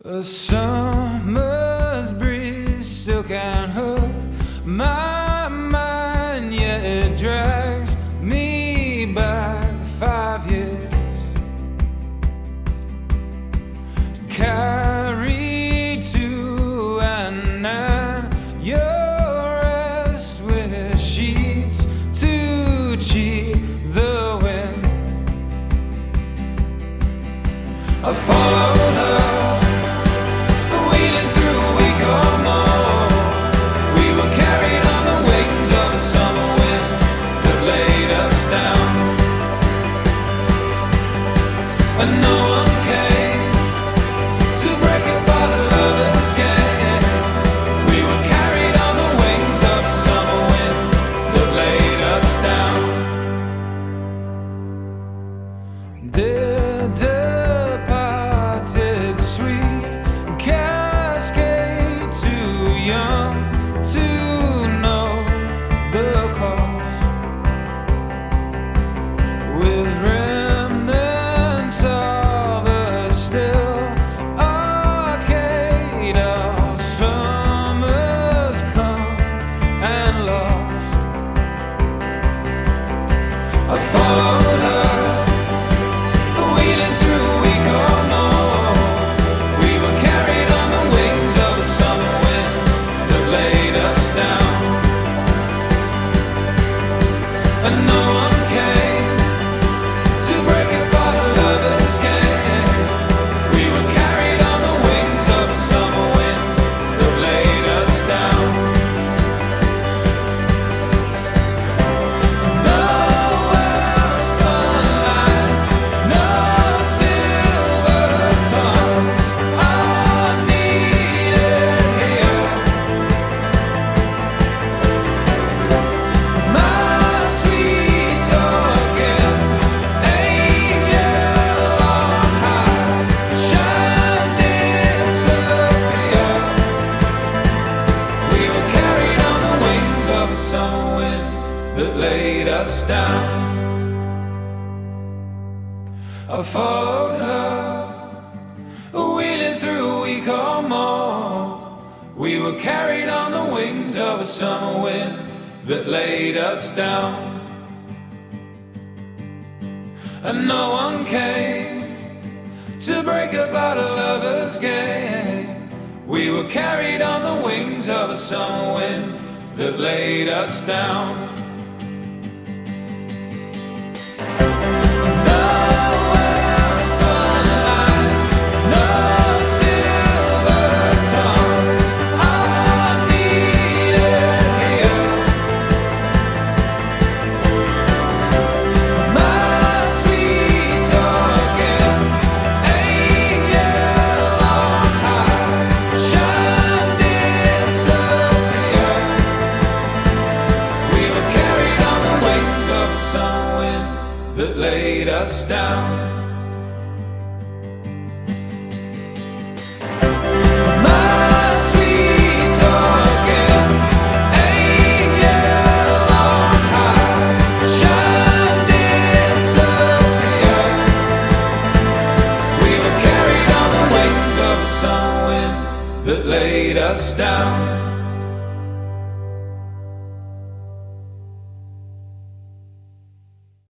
A summer's breeze still can't hurt my mind, yet it drags me back 5 years. Carried to an end, your rest with sheets to cheat the wind. I followed her. And no one came to break apart the lovers' game. We were carried on the wings of a summer wind that laid us down. Dear departed sweet cascade, too young to know the cost. With I followed her, wheeling through a week or more. We were carried on the wings of a summer wind that laid us down. And no one came to break apart a lover's game. We were carried on the wings of a summer wind that laid us down. Down. My sweet talking angel on high, shine disappear. We were carried on the wings of a summer wind that laid us down.